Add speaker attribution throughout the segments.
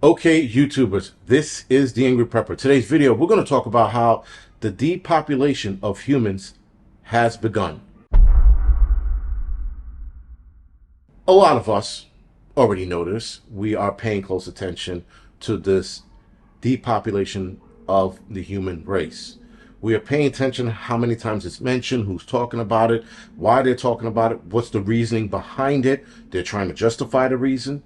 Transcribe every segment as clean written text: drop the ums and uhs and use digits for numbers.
Speaker 1: Okay, YouTubers, this is the Angry Prepper. Today's video, we're going to talk about how the depopulation of humans has begun. A lot of us already know this. We are paying close attention to this depopulation of the human race. We are paying attention to how many times it's mentioned, who's talking about it, why they're talking about it, what's the reasoning behind it. They're trying to justify the reason.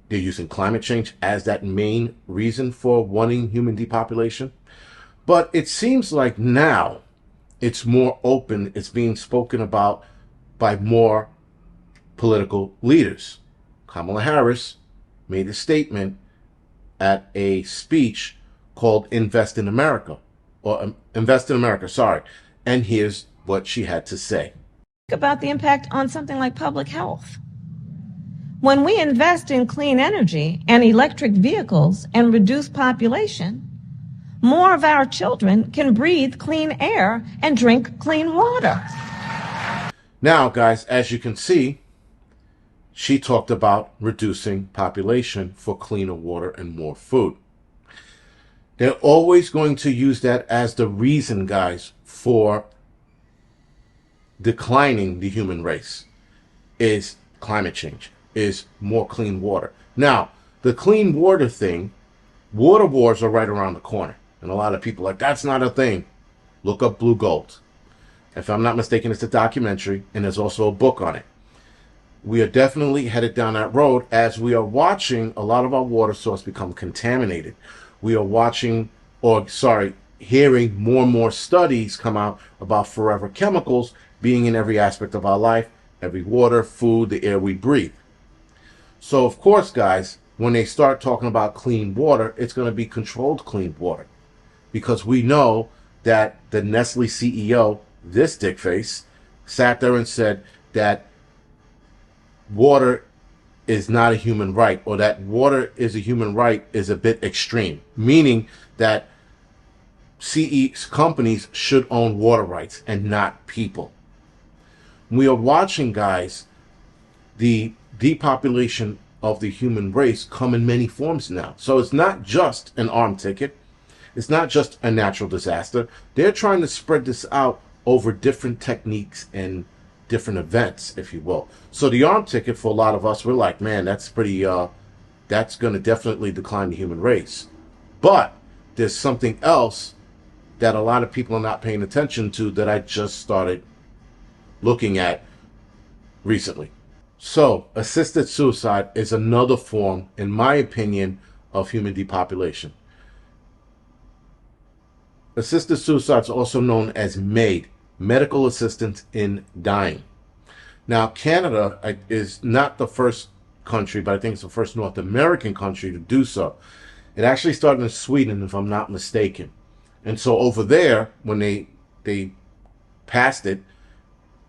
Speaker 1: They're using climate change as that main reason for wanting human depopulation. But it seems like now it's more open. It's being spoken about by more political leaders. Kamala Harris made a statement at a speech called Invest in America, or Invest in America, sorry. And here's what she had to say.
Speaker 2: About the impact on something like public health. When we invest in clean energy and electric vehicles and reduce population, more of our children can breathe clean air and drink clean water.
Speaker 1: Now, guys, as you can see, she talked about reducing population for cleaner water and more food. They're always going to use that as the reason, guys, for declining the human race is climate change, is more clean water. Now, the clean water thing, water wars are right around the corner. And a lot of people are like, that's not a thing. Look up Blue Gold. If I'm not mistaken, it's a documentary, and there's also a book on it. We are definitely headed down that road as we are watching a lot of our water source become contaminated. We are watching, hearing more and more studies come out about forever chemicals being in every aspect of our life, every water, food, the air we breathe. So, of course, guys, when they start talking about clean water, it's going to be controlled clean water. Because we know that the Nestle CEO, this dickface, sat there and said that water is not a human right, or that water is a human right is a bit extreme, meaning that companies should own water rights and not people. We are watching, guys, the depopulation of the human race come in many forms now. So it's not just an arm ticket. It's not just a natural disaster. They're trying to spread this out over different techniques and different events, if you will. So the arm ticket, for a lot of us, we're like, man, that's pretty, that's going to definitely decline the human race. But there's something else that a lot of people are not paying attention to that I just started looking at recently. So assisted suicide is another form, in my opinion, of human depopulation. Assisted suicide is also known as MAID, medical assistance in dying. Now, Canada is not the first country, but I think it's the first North American country to do so. It actually started in Sweden, if I'm not mistaken. And so over there, when they passed it,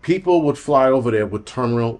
Speaker 1: people would fly over there with terminally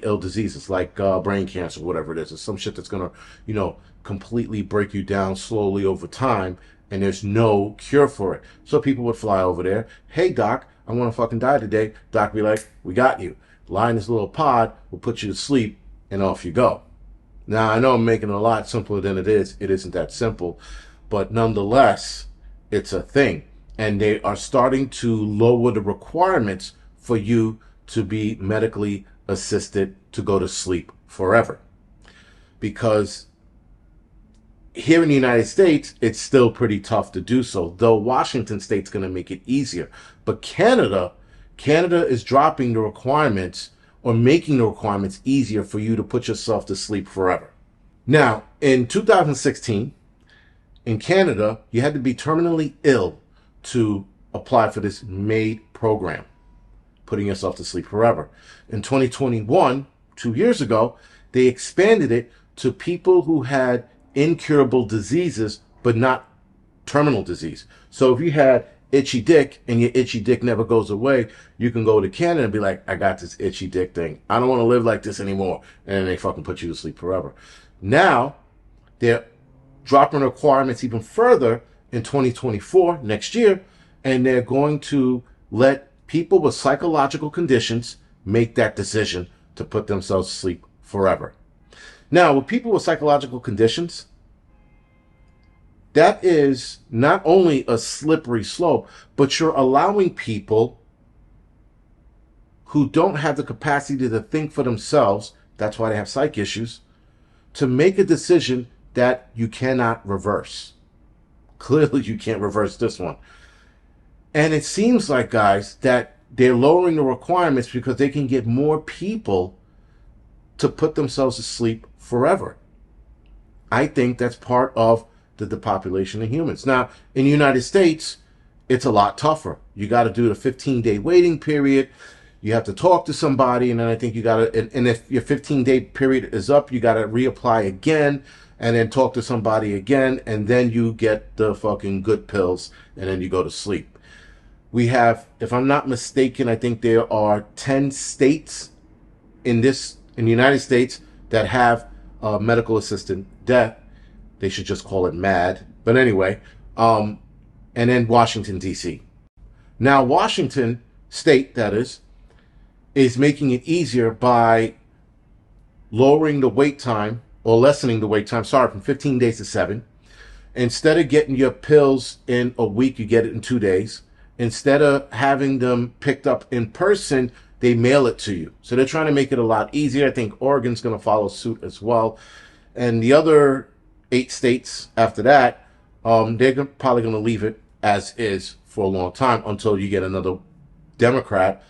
Speaker 1: ill diseases like brain cancer, whatever it is. It's some shit that's going to, completely break you down slowly over time, and there's no cure for it. So people would fly over there. Hey, doc, I want to fucking die today. Doc be like, we got you. Lie in this little pod, we'll put you to sleep, and off you go. Now, I know I'm making it a lot simpler than it is. It isn't that simple. But nonetheless, it's a thing. And they are starting to lower the requirements for you to be medically assisted to go to sleep forever. Because here in the United States, it's still pretty tough to do so, though Washington State's going to make it easier. But Canada is dropping the requirements, or making the requirements easier for you to put yourself to sleep forever. Now, in 2016, in Canada, you had to be terminally ill to apply for this MAID program, putting yourself to sleep forever. In 2021, 2 years ago, they expanded it to people who had incurable diseases, but not terminal disease. So if you had itchy dick and your itchy dick never goes away, you can go to Canada and be like, I got this itchy dick thing. I don't want to live like this anymore. And then they fucking put you to sleep forever. Now, they're dropping requirements even further in 2024, next year, and they're going to let people with psychological conditions make that decision to put themselves to sleep forever. Now, with people with psychological conditions, that is not only a slippery slope, but you're allowing people who don't have the capacity to think for themselves, that's why they have psych issues, to make a decision that you cannot reverse. Clearly, you can't reverse this one. And it seems like, guys, that they're lowering the requirements because they can get more people to put themselves to sleep forever. I think that's part of the depopulation of humans. Now, in the United States, it's a lot tougher. You got to do the 15-day waiting period. You have to talk to somebody, and then I think you got to, and if your 15-day period is up, you got to reapply again, and then talk to somebody again, and then you get the fucking good pills, and then you go to sleep. We have, if I'm not mistaken, I think there are 10 states in the United States that have medical assisted death. They should just call it MAD. But anyway, and then Washington, D.C. Now, Washington State, that is making it easier by lowering the wait time or lessening the wait time, from 15 days to 7. Instead of getting your pills in a week, you get it in 2 days. Instead of having them picked up in person, they mail it to you. So they're trying to make it a lot easier. I think Oregon's going to follow suit as well. And the other 8 states after that, they're probably going to leave it as is for a long time until you get another Democrat,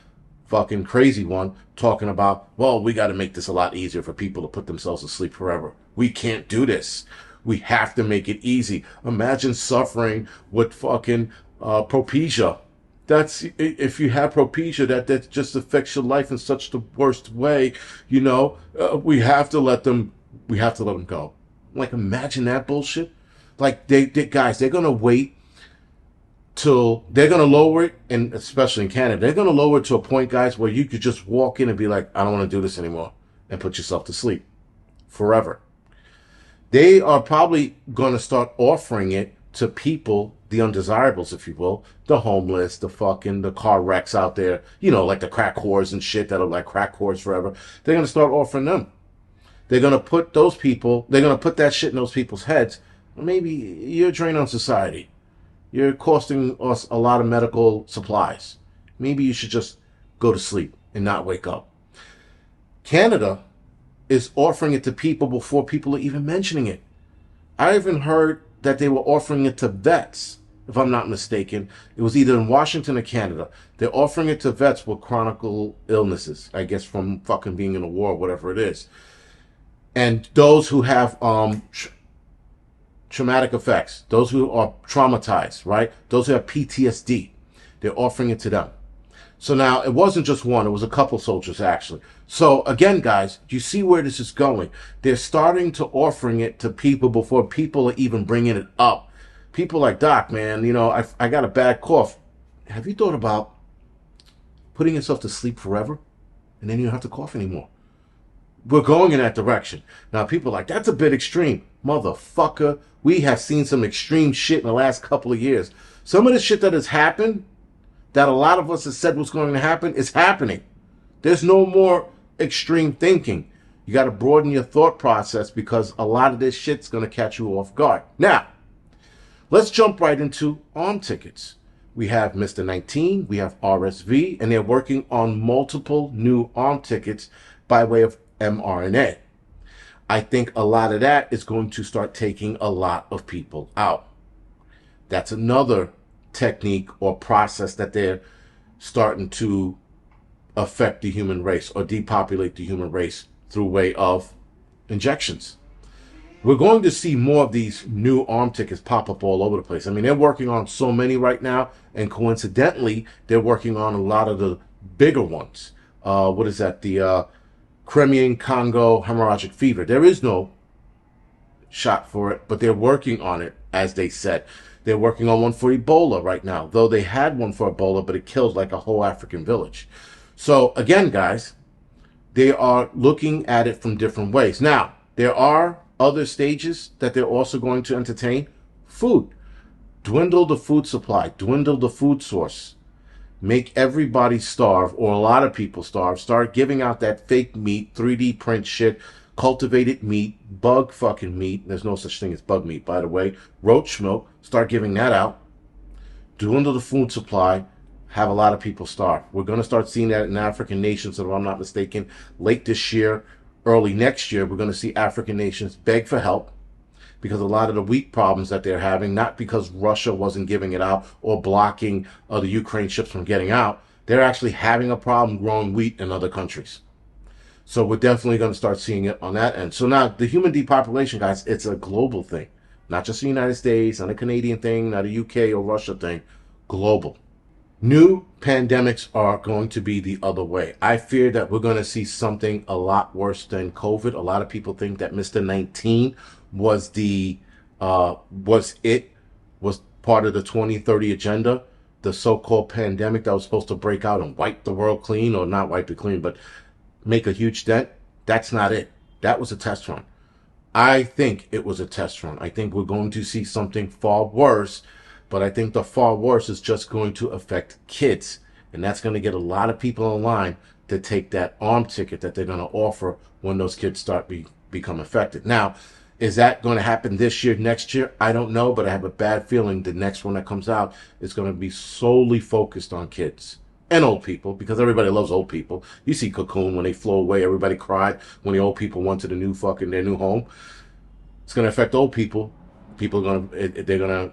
Speaker 1: fucking crazy one, talking about, well, we got to make this a lot easier for people to put themselves to sleep forever. We can't do this. We have to make it easy. Imagine suffering with fucking propecia. That's, if you have propecia, that just affects your life in such the worst way. You know, we have to let them go. Like, imagine that bullshit. Like, they guys, they're gonna wait till they're gonna lower it, and especially in Canada, they're gonna lower it to a point, guys, where you could just walk in and be like, I don't want to do this anymore, and put yourself to sleep forever. They are probably going to start offering it to people, the undesirables, if you will, the homeless, the car wrecks out there, you know, like the crack whores and shit that are like crack whores forever. They're going to start offering them. They're going to put that shit in those people's heads. Maybe you're a drain on society. You're costing us a lot of medical supplies. Maybe you should just go to sleep and not wake up. Canada is offering it to people before people are even mentioning it. I even heard that they were offering it to vets, if I'm not mistaken. It was either in Washington or Canada. They're offering it to vets with chronic illnesses, I guess from fucking being in a war, whatever it is. And those who have traumatic effects, those who are traumatized, right? Those who have PTSD, they're offering it to them. So now, it wasn't just one, it was a couple soldiers, actually. So again, guys, you see where this is going. They're starting to offering it to people before people are even bringing it up. People like, Doc, man, you know, I got a bad cough. Have you thought about putting yourself to sleep forever? And then you don't have to cough anymore. We're going in that direction. Now, people are like, that's a bit extreme. Motherfucker, we have seen some extreme shit in the last couple of years. Some of the shit that has happened, that a lot of us have said was going to happen, is happening. There's no more extreme thinking. You got to broaden your thought process because a lot of this shit's going to catch you off guard. Now, let's jump right into arm tickets. We have Mr. 19, we have RSV, and they're working on multiple new arm tickets by way of mRNA. I think a lot of that is going to start taking a lot of people out. That's another technique or process that they're starting to affect the human race or depopulate the human race through way of injections. We're going to see more of these new arm tickets pop up all over the place. I mean, they're working on so many right now, and coincidentally, they're working on a lot of the bigger ones. What is that? The Crimean Congo hemorrhagic fever. There is no shot for it, but they're working on it, as they said. They're working on one for Ebola right now, though they had one for Ebola, but it killed like a whole African village. So again, guys, they are looking at it from different ways. Now, there are other stages that they're also going to entertain. Food. Dwindle the food supply. Dwindle the food source. Make everybody starve, or a lot of people starve. Start giving out that fake meat, 3D print shit, cultivated meat, bug fucking meat. There's no such thing as bug meat, by the way. Roach milk, start giving that out. Dwindle the food supply, have a lot of people starve. We're going to start seeing that in African nations, if I'm not mistaken. Late this year, early next year, we're going to see African nations beg for help because a lot of the wheat problems that they're having, not because Russia wasn't giving it out or blocking the Ukraine ships from getting out, they're actually having a problem growing wheat in other countries. So we're definitely going to start seeing it on that end. So now the human depopulation, guys, it's a global thing. Not just the United States, not a Canadian thing, not a UK or Russia thing. Global. New pandemics are going to be the other way. I fear that we're going to see something a lot worse than COVID. A lot of people think that Mr. 19 was part of the 2030 agenda, the so-called pandemic that was supposed to break out and wipe the world clean, or not wipe it clean, but make a huge dent. That's not it. That was a test run. I think it was a test run. I think we're going to see something far worse, but I think the far worse is just going to affect kids. And that's going to get a lot of people in line to take that arm ticket that they're going to offer when those kids become affected. Now, is that going to happen this year, next year? I don't know, but I have a bad feeling the next one that comes out is going to be solely focused on kids and old people, because everybody loves old people. You see Cocoon, when they flew away, everybody cried when the old people went to their new home. It's going to affect old people. They're going to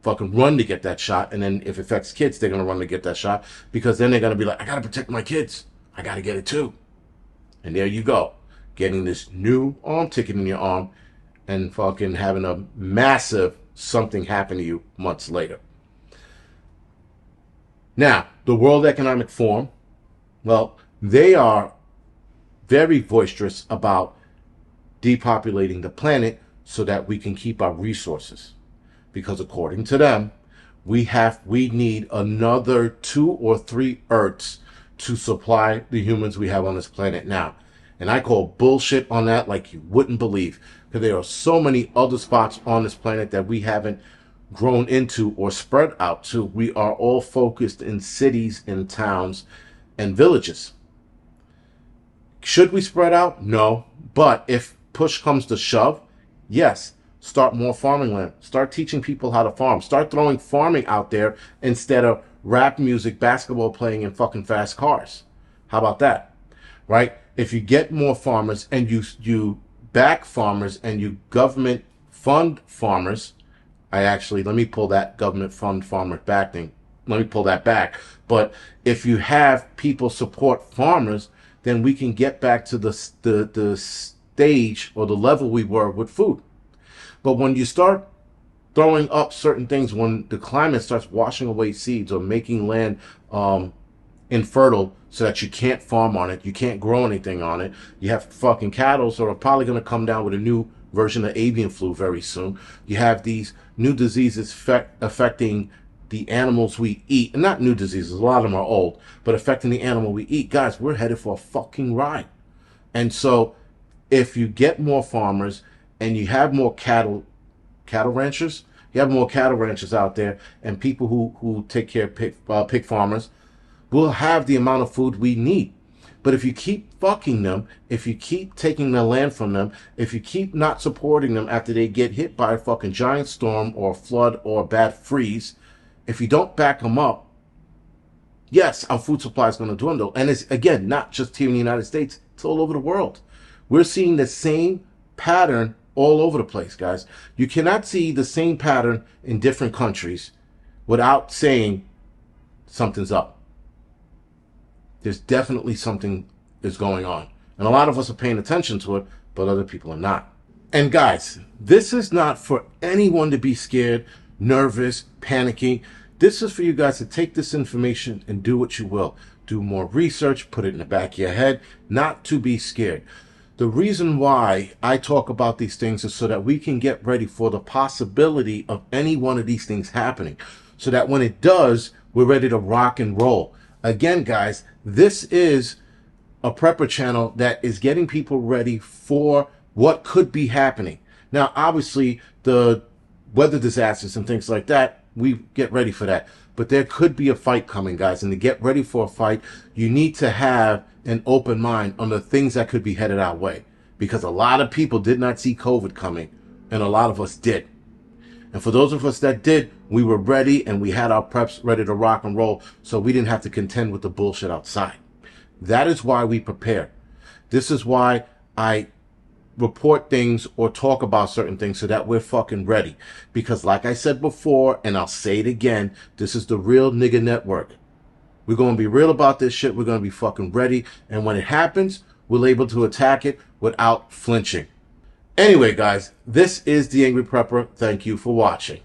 Speaker 1: fucking run to get that shot. And then if it affects kids, they're going to run to get that shot, because then they're going to be like, I got to protect my kids. I got to get it too. And there you go. Getting this new arm ticket in your arm and fucking having a massive something happen to you months later. Now, the World Economic Forum, well, they are very boisterous about depopulating the planet so that we can keep our resources. Because according to them, we need another 2 or 3 Earths to supply the humans we have on this planet now. And I call bullshit on that like you wouldn't believe. Because there are so many other spots on this planet that we haven't grown into or spread out to. We are all focused in cities and towns and villages. Should we spread out? No. But if push comes to shove, yes. Start more farming land. Start teaching people how to farm. Start throwing farming out there instead of rap music, basketball playing, and fucking fast cars. How about that? Right? If you get more farmers and you back farmers and you government fund farmers, let me pull that government fund farmer back thing. Let me pull that back. But if you have people support farmers, then we can get back to the stage or the level we were with food. But when you start throwing up certain things, when the climate starts washing away seeds or making land infertile so that you can't farm on it, you can't grow anything on it, you have fucking cattle, so are probably going to come down with a new version of avian flu very soon. You have these new diseases affecting the animals we eat. And not new diseases, a lot of them are old, but affecting the animal we eat. Guys, we're headed for a fucking ride. And so if you get more farmers and you have more cattle ranchers, you have more cattle ranchers out there and people who take care of pig farmers, we'll have the amount of food we need. But if you keep fucking them, if you keep taking their land from them, if you keep not supporting them after they get hit by a fucking giant storm or a flood or a bad freeze, if you don't back them up, yes, our food supply is going to dwindle. And it's, again, not just here in the United States, it's all over the world. We're seeing the same pattern all over the place, guys. You cannot see the same pattern in different countries without saying something's up. There's definitely something is going on. And a lot of us are paying attention to it, but other people are not. And guys, this is not for anyone to be scared, nervous, panicking. This is for you guys to take this information and do what you will. Do more research, put it in the back of your head, not to be scared. The reason why I talk about these things is so that we can get ready for the possibility of any one of these things happening. So that when it does, we're ready to rock and roll. Again, guys, this is a prepper channel that is getting people ready for what could be happening. Now, obviously, the weather disasters and things like that, we get ready for that. But there could be a fight coming, guys. And to get ready for a fight, you need to have an open mind on the things that could be headed our way. because a lot of people did not see COVID coming, and a lot of us did. And for those of us that did, we were ready and we had our preps ready to rock and roll, so we didn't have to contend with the bullshit outside. That is why we prepare. This is why I report things or talk about certain things so that we're fucking ready. Because like I said before, and I'll say it again, this is the real nigga network. We're going to be real about this shit. We're going to be fucking ready. And when it happens, we're able to attack it without flinching. Anyway, guys, this is The Angry Prepper. Thank you for watching.